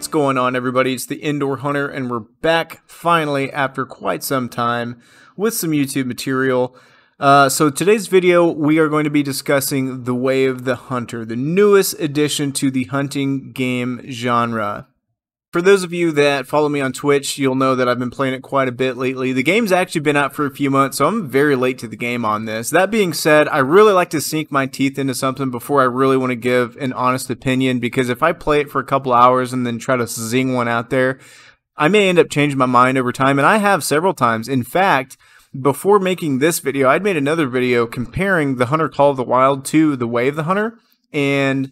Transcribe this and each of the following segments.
What's going on, everybody? It's the Indoor Hunter, and we're back finally after quite some time with some YouTube material. So today's video, we are going to be discussing The Way of the Hunter, the newest addition to the hunting game genre. For those of you that follow me on Twitch, you'll know that I've been playing it quite a bit lately. The game's actually been out for a few months, so I'm very late to the game on this. That being said, I really like to sink my teeth into something before I really want to give an honest opinion, because if I play it for a couple hours and then try to zing one out there, I may end up changing my mind over time, and I have several times. In fact, before making this video, I'd made another video comparing The Hunter Call of the Wild to The Way of the Hunter, and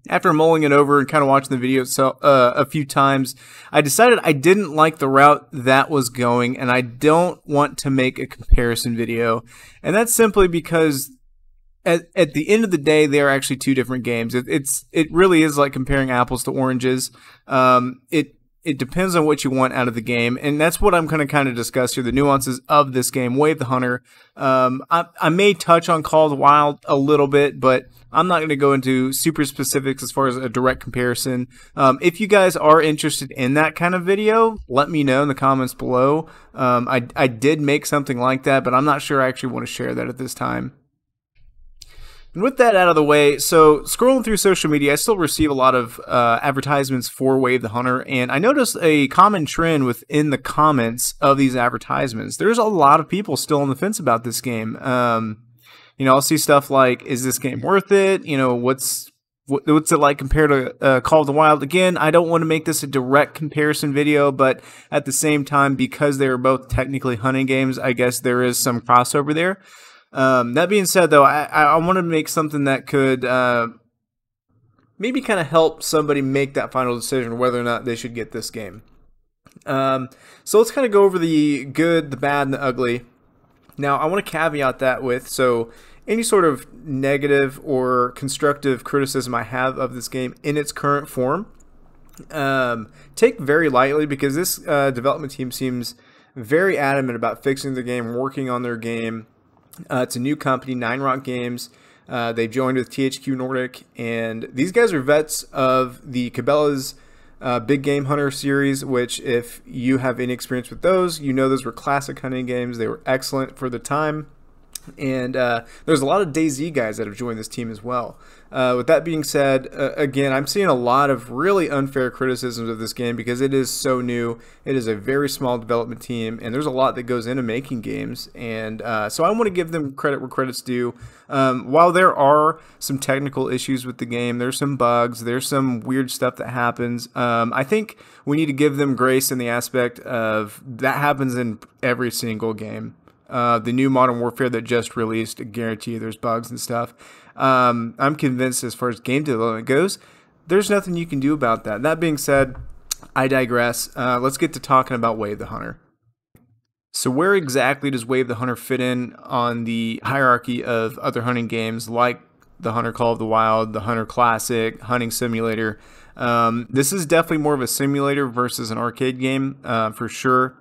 after mulling it over and kind of watching the video a few times, I decided I didn't like the route that was going, and I don't want to make a comparison video. And that's simply because at the end of the day, they are actually two different games. It really is like comparing apples to oranges. It depends on what you want out of the game, and that's what I'm going to kind of discuss here, the nuances of this game, Way of the Hunter. I may touch on Call of the Wild a little bit, but I'm not going to go into super specifics as far as a direct comparison. If you guys are interested in that kind of video, let me know in the comments below. I did make something like that, but I'm not sure I actually want to share that at this time. And with that out of the way, so scrolling through social media, I still receive a lot of advertisements for Way of the Hunter, and I noticed a common trend within the comments of these advertisements. There's a lot of people still on the fence about this game. You know, I'll see stuff like, is this game worth it? You know, what's it like compared to Call of the Wild? Again, I don't want to make this a direct comparison video, but at the same time, because they are both technically hunting games, I guess there is some crossover there. That being said, though, I want to make something that could maybe kind of help somebody make that final decision whether or not they should get this game. So let's kind of go over the good, the bad, and the ugly. Now, I want to caveat that with, so any sort of negative or constructive criticism I have of this game in its current form, take very lightly, because this development team seems very adamant about fixing the game, working on their game. It's a new company, Nine Rock Games. They've joined with THQ Nordic, and these guys are vets of the Cabela's Big Game Hunter series, which, if you have any experience with those, you know those were classic hunting games. They were excellent for the time. And there's a lot of DayZ guys that have joined this team as well. With that being said, again, I'm seeing a lot of really unfair criticisms of this game because it is so new. It is a very small development team, and there's a lot that goes into making games. And so I want to give them credit where credit's due. While there are some technical issues with the game, there's some bugs, there's some weird stuff that happens. I think we need to give them grace in the aspect of that happens in every single game. The new Modern Warfare that just released, I guarantee you there's bugs and stuff. I'm convinced as far as game development goes, there's nothing you can do about that. That being said, I digress. Let's get to talking about Way of the Hunter. So where exactly does Way of the Hunter fit in on the hierarchy of other hunting games like The Hunter Call of the Wild, The Hunter Classic, Hunting Simulator? This is definitely more of a simulator versus an arcade game, for sure.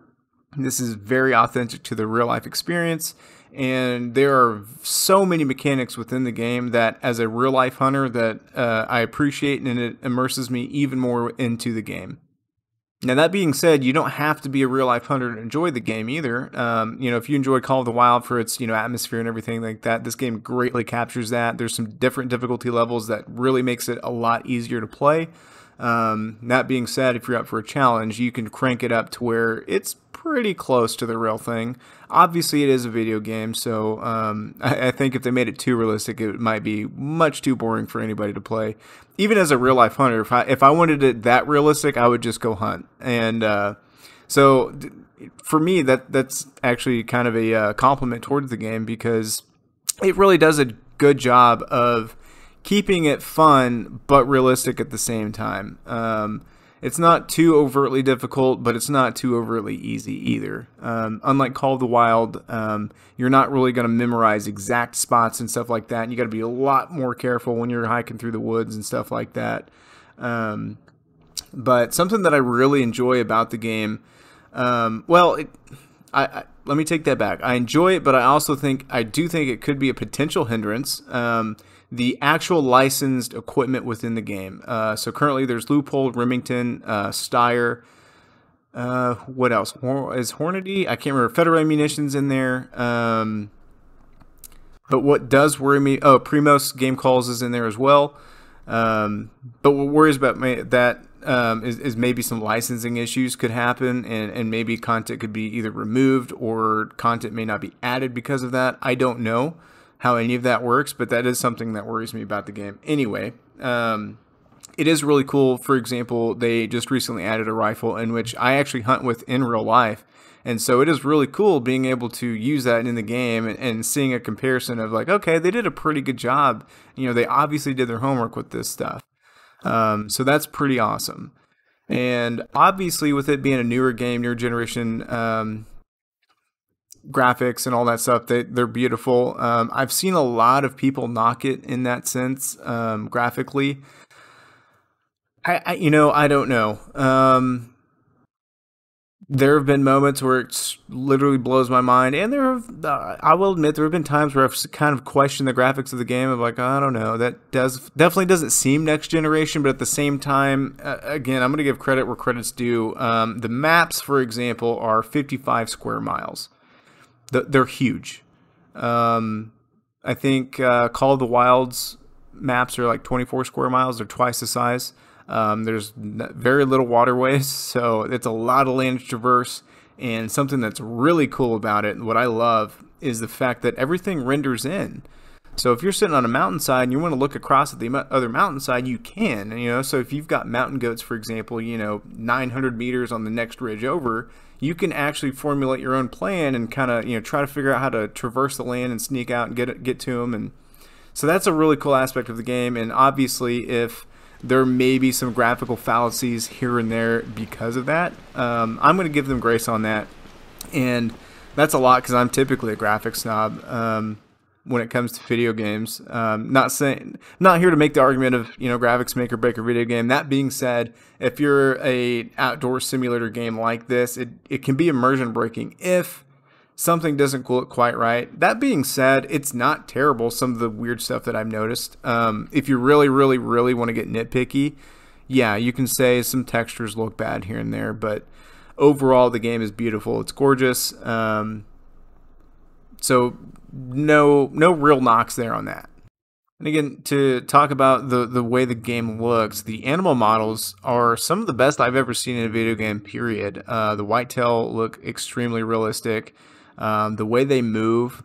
This is very authentic to the real-life experience, and there are so many mechanics within the game that, as a real-life hunter, that I appreciate, and it immerses me even more into the game. Now, that being said, you don't have to be a real-life hunter to enjoy the game either. You know, if you enjoy Call of the Wild for its, atmosphere and everything like that, this game greatly captures that. There's some different difficulty levels that really makes it a lot easier to play. That being said, if you're up for a challenge, you can crank it up to where it's pretty close to the real thing. Obviously, it is a video game, so I think if they made it too realistic, it might be much too boring for anybody to play. Even as a real-life hunter, if I wanted it that realistic, I would just go hunt. And so for me, that's actually kind of a compliment towards the game, because it really does a good job of keeping it fun but realistic at the same time. It's not too overtly difficult, but it's not too overtly easy either. Unlike Call of the Wild, you're not really going to memorize exact spots and stuff like that. And you got to be a lot more careful when you're hiking through the woods and stuff like that. But something that I really enjoy about the game, let me take that back. I enjoy it, but I do think it could be a potential hindrance. the actual licensed equipment within the game. So currently there's Leupold, Remington, Steyr. What else? Is Hornady? I can't remember. Federal Ammunition's in there. But what does worry me? Oh, Primos Game Calls is in there as well. But what worries about me that is maybe some licensing issues could happen, and maybe content could be either removed or content may not be added because of that. I don't know how any of that works, but that is something that worries me about the game. Anyway, it is really cool. For example, they just recently added a rifle in which I actually hunt with in real life. And so it is really cool being able to use that in the game and seeing a comparison of like, okay, they did a pretty good job. You know, they obviously did their homework with this stuff. So that's pretty awesome. And obviously with it being a newer game, newer generation, graphics and all that stuff, they're beautiful. I've seen a lot of people knock it in that sense, graphically. I don't know. There have been moments where it literally blows my mind, and I will admit, there have been times where I've kind of questioned the graphics of the game. Of like, I don't know, that definitely doesn't seem next generation, but at the same time, again, I'm going to give credit where credit's due. The maps, for example, are 55 square miles. They're huge. I think Call of the Wild's maps are like 24 square miles. They're twice the size. There's very little waterways, so it's a lot of land to traverse. And something that's really cool about it, and what I love, is the fact that everything renders in. So if you're sitting on a mountainside and you want to look across at the other mountainside, you can. You know, so if you've got mountain goats, for example, 900 meters on the next ridge over, you can actually formulate your own plan and kind of try to figure out how to traverse the land and sneak out and get to them. And so that's a really cool aspect of the game. And obviously, if there may be some graphical fallacies here and there because of that, I'm going to give them grace on that. And that's a lot because I'm typically a graphics snob when it comes to video games. Not here to make the argument of graphics make or break a video game. That being said, if you're a outdoor simulator game like this, it can be immersion breaking if something doesn't look quite right. That being said, it's not terrible, some of the weird stuff that I've noticed. If you really, really, really want to get nitpicky, yeah, you can say some textures look bad here and there, but overall the game is beautiful. It's gorgeous. So no real knocks there on that. And again, to talk about the way the game looks, the animal models are some of the best I've ever seen in a video game, period. The whitetail look extremely realistic. The way they move,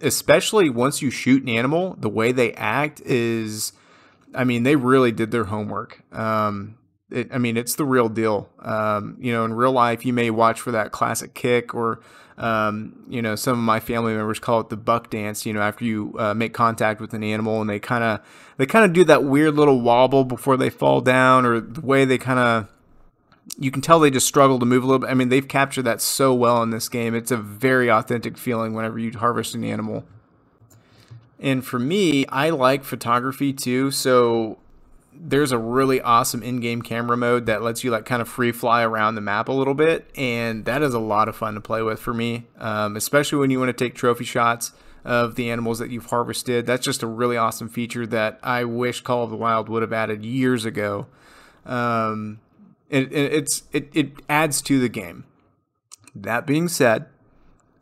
especially once you shoot an animal, the way they act is, they really did their homework. It's the real deal. In real life, you may watch for that classic kick, or, some of my family members call it the buck dance, after you make contact with an animal and they kind of do that weird little wobble before they fall down, or the way they you can tell they just struggle to move a little bit. They've captured that so well in this game. It's a very authentic feeling whenever you harvest an animal. And for me, I like photography too, so there's a really awesome in-game camera mode that lets you kind of free fly around the map a little bit, and that is a lot of fun to play with for me, especially when you want to take trophy shots of the animals that you've harvested. That's just a really awesome feature that I wish Call of the Wild would have added years ago. It adds to the game. That being said,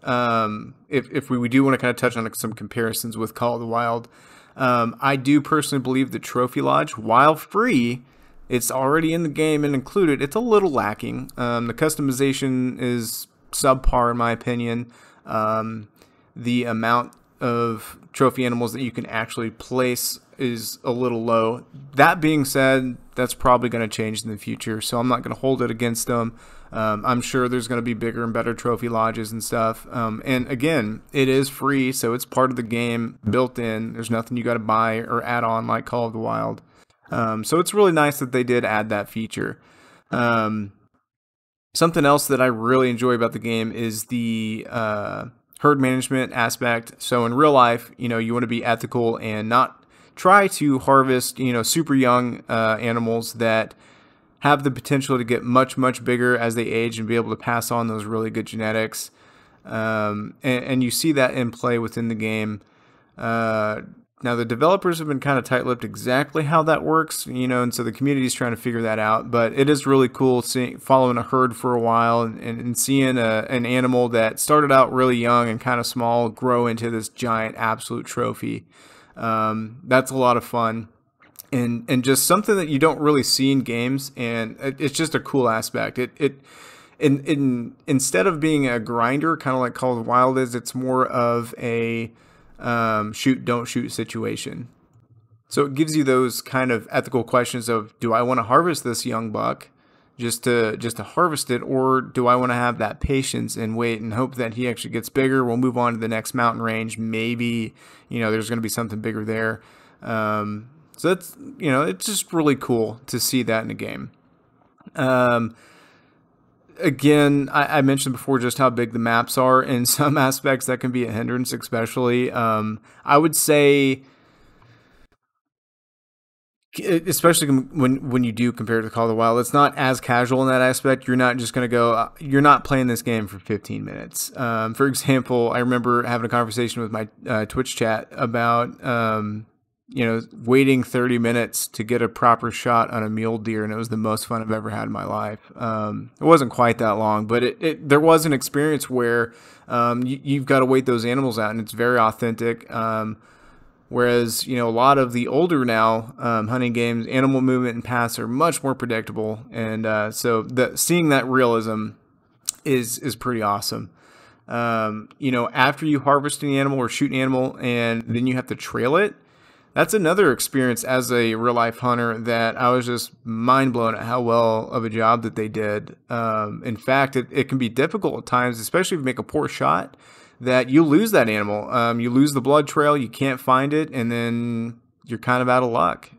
if we do want to kind of touch on some comparisons with Call of the Wild, I do personally believe the Trophy Lodge, while free, it's already in the game and included, it's a little lacking. The customization is subpar in my opinion. The amount of trophy animals that you can actually place is a little low. That being said, that's probably going to change in the future, so I'm not going to hold it against them. I'm sure there's going to be bigger and better trophy lodges and stuff. And again, it is free, so it's part of the game, built in. There's nothing you got to buy or add on like Call of the Wild. So it's really nice that they did add that feature. Something else that I really enjoy about the game is the herd management aspect. So in real life, you want to be ethical and not try to harvest, super young animals that have the potential to get much, much bigger as they age and be able to pass on those really good genetics. And you see that in play within the game. Now, the developers have been kind of tight-lipped exactly how that works, and so the community is trying to figure that out. But it is really cool following a herd for a while and seeing an animal that started out really young and kind of small grow into this giant absolute trophy. That's a lot of fun. And just something that you don't really see in games, and it's just a cool aspect. Instead of being a grinder, kind of like Call of the Wild is, it's more of a shoot, don't shoot situation. So it gives you those kind of ethical questions of, do I want to harvest this young buck just to harvest it, or do I want to have that patience and wait and hope that he actually gets bigger? We'll move on to the next mountain range. Maybe, there's going to be something bigger there. So that's, it's just really cool to see that in a game. Again, I mentioned before just how big the maps are. In some aspects, that can be a hindrance, especially. I would say, especially when you do compare it to Call of the Wild, it's not as casual in that aspect. You're not just going to go, you're not playing this game for 15 minutes. For example, I remember having a conversation with my Twitch chat about waiting 30 minutes to get a proper shot on a mule deer, and it was the most fun I've ever had in my life. It wasn't quite that long, but there was an experience where you've got to wait those animals out, and it's very authentic. Whereas, a lot of the older now hunting games, animal movement and paths are much more predictable, and so seeing that realism is pretty awesome. After you harvest an animal or shoot an animal, and then you have to trail it, that's another experience as a real-life hunter that I was just mind-blown at how well of a job that they did. In fact, it can be difficult at times, especially if you make a poor shot, that you lose that animal. You lose the blood trail, you can't find it, and then you're kind of out of luck.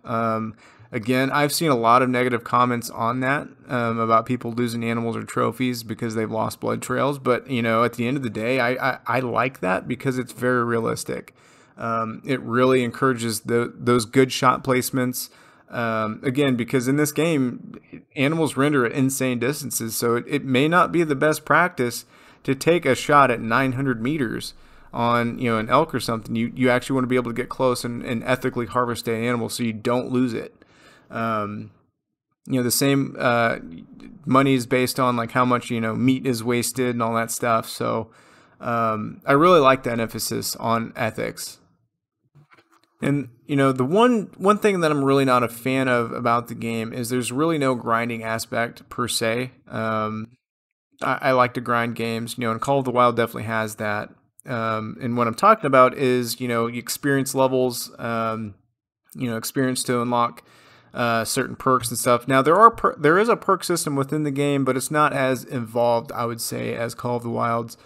Again, I've seen a lot of negative comments on that, about people losing animals or trophies because they've lost blood trails. But, at the end of the day, I like that because it's very realistic. It really encourages those good shot placements. Again, because in this game, animals render at insane distances, so it may not be the best practice to take a shot at 900 meters on an elk or something. You actually want to be able to get close and ethically harvest an animal so you don't lose it. The same money is based on like how much meat is wasted and all that stuff. So I really like that emphasis on ethics. And the one thing that I'm really not a fan of about the game is there's really no grinding aspect per se. I like to grind games, and Call of the Wild definitely has that. And what I'm talking about is, experience levels, experience to unlock certain perks and stuff. Now there is a perk system within the game, but it's not as involved, I would say, as Call of the Wild's.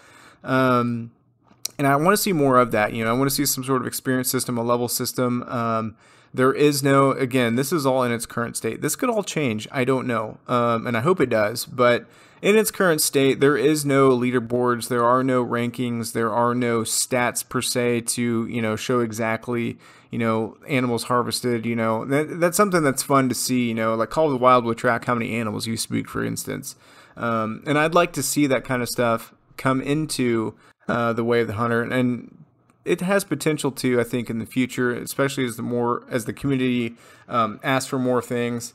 And I want to see more of that. I want to see some sort of experience system, a level system. There is no, again, this is all in its current state. This could all change. I don't know. And I hope it does. But in its current state, there is no leaderboards. There are no rankings. There are no stats per se to, show exactly, animals harvested. That's something that's fun to see. Like Call of the Wild will track how many animals you spook, for instance. And I'd like to see that kind of stuff come into the Way of the Hunter, and it has potential to, I think, in the future, especially as the community asks for more things.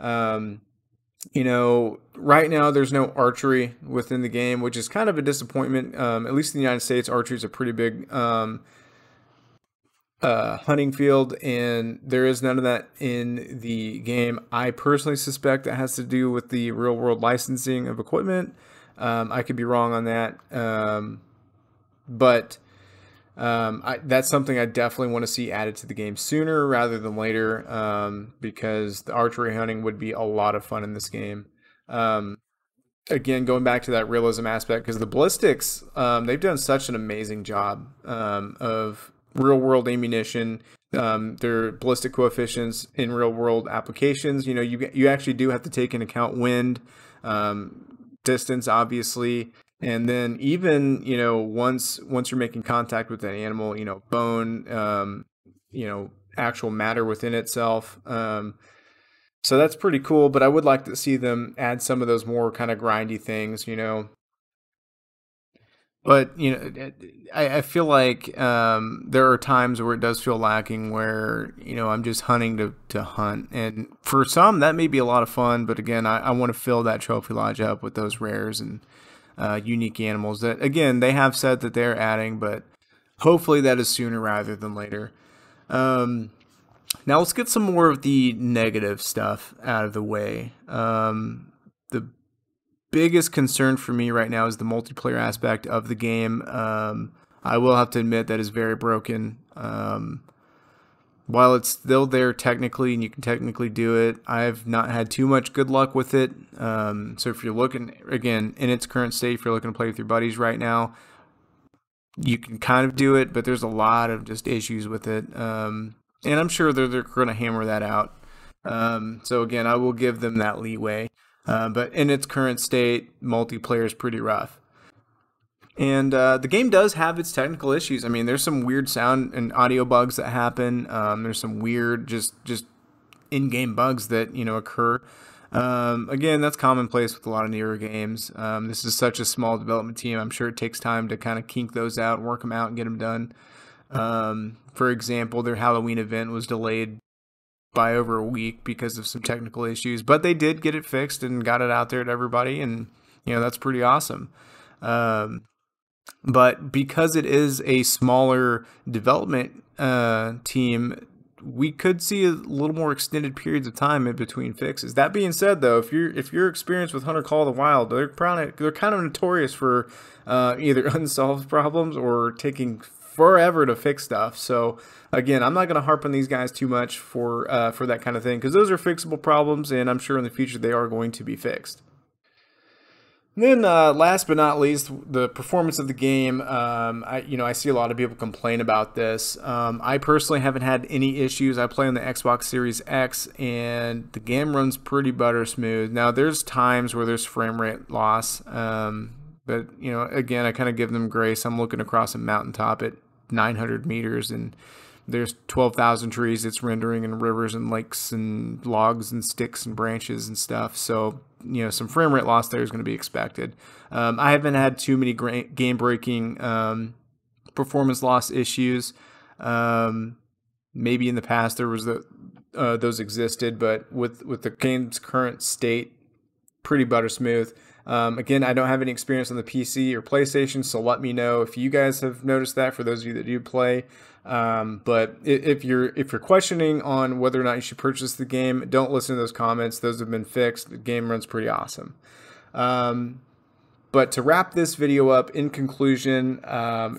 Right now there's no archery within the game, which is kind of a disappointment. At least in the United States, archery is a pretty big hunting field, and there is none of that in the game. I personally suspect that has to do with the real world licensing of equipment. I could be wrong on that. But that's something I definitely want to see added to the game sooner rather than later, because the archery hunting would be a lot of fun in this game. Again, going back to that realism aspect, because the ballistics, they've done such an amazing job of real-world ammunition, their ballistic coefficients in real-world applications. You actually do have to take into account wind, distance, obviously. And then even, once you're making contact with that animal, bone, actual matter within itself. So that's pretty cool, but I would like to see them add some of those more kind of grindy things, But I feel like there are times where it does feel lacking, where I'm just hunting to hunt, and for some that may be a lot of fun. But again, I want to fill that trophy lodge up with those rares and unique animals that, again, they have said that they're adding, but hopefully that is sooner rather than later. Now let's get some more of the negative stuff out of the way. The biggest concern for me right now is the multiplayer aspect of the game. I will have to admit that is very broken. While it's still there technically and you can technically do it, I've not had too much good luck with it. So if you're looking, again, in its current state, if you're looking to play with your buddies right now, you can kind of do it, but there's a lot of just issues with it. And I'm sure they're going to hammer that out. So again, I will give them that leeway. But in its current state, multiplayer is pretty rough. And the game does have its technical issues. I mean, there's some weird sound and audio bugs that happen. There's some weird just in-game bugs that occur. Again, that's commonplace with a lot of newer games. This is such a small development team. I'm sure it takes time to kind of kink those out, work them out, and get them done. For example, their Halloween event was delayed by over a week because of some technical issues, but they did get it fixed and got it out there to everybody, and that's pretty awesome. But because it is a smaller development team, we could see a little more extended periods of time in between fixes. That being said, though, if you're experienced with Hunter Call of the Wild, they're kind of notorious for either unsolved problems or taking forever to fix stuff. So again, I'm not going to harp on these guys too much for that kind of thing, because those are fixable problems, and I'm sure in the future they are going to be fixed. And then last but not least, the performance of the game. I see a lot of people complain about this. I personally haven't had any issues. I play on the Xbox Series X, and the game runs pretty butter smooth. Now there's times where there's frame rate loss, but again, I kind of give them grace. I'm looking across a mountaintop at 900 meters, and there's 12,000 trees it's rendering, and rivers and lakes and logs and sticks and branches and stuff. So some frame rate loss there is going to be expected. I haven't had too many game-breaking performance loss issues. Maybe in the past there was those existed, but with the game's current state, pretty butter smooth. Again, I don't have any experience on the PC or PlayStation, so let me know if you guys have noticed that, for those of you that do play. But if you're questioning on whether or not you should purchase the game, don't listen to those comments. Those have been fixed. The game runs pretty awesome. But to wrap this video up, in conclusion,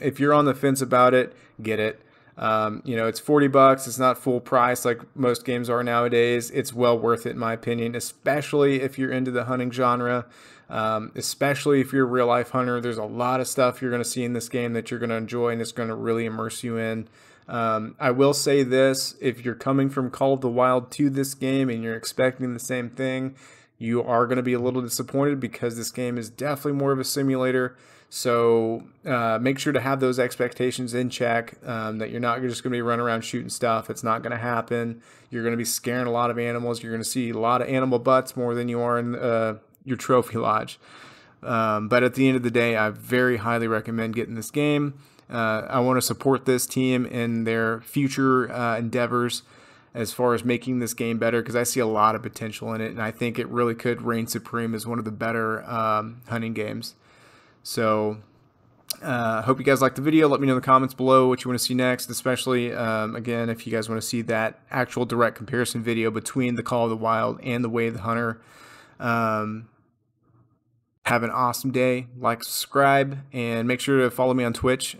if you're on the fence about it, get it. It's $40. It's not full price like most games are nowadays. It's well worth it, in my opinion, especially if you're into the hunting genre. Especially if you're a real life hunter. There's a lot of stuff you're going to see in this game that you're going to enjoy, and it's going to really immerse you in. I will say this: if you're coming from Call of the Wild to this game and you're expecting the same thing, you are going to be a little disappointed, because this game is definitely more of a simulator. So make sure to have those expectations in check, that you're not just going to be running around shooting stuff. It's not going to happen. You're going to be scaring a lot of animals. You're going to see a lot of animal butts, more than you are in your trophy lodge. But at the end of the day, I very highly recommend getting this game. I want to support this team in their future endeavors as far as making this game better, because I see a lot of potential in it, and I think it really could reign supreme as one of the better hunting games. So I hope you guys liked the video. Let me know in the comments below what you want to see next, especially, again, if you guys want to see that actual direct comparison video between the Call of the Wild and the Way of the Hunter. Have an awesome day. Like, subscribe, and make sure to follow me on Twitch.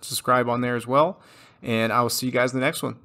Subscribe on there as well. And I will see you guys in the next one.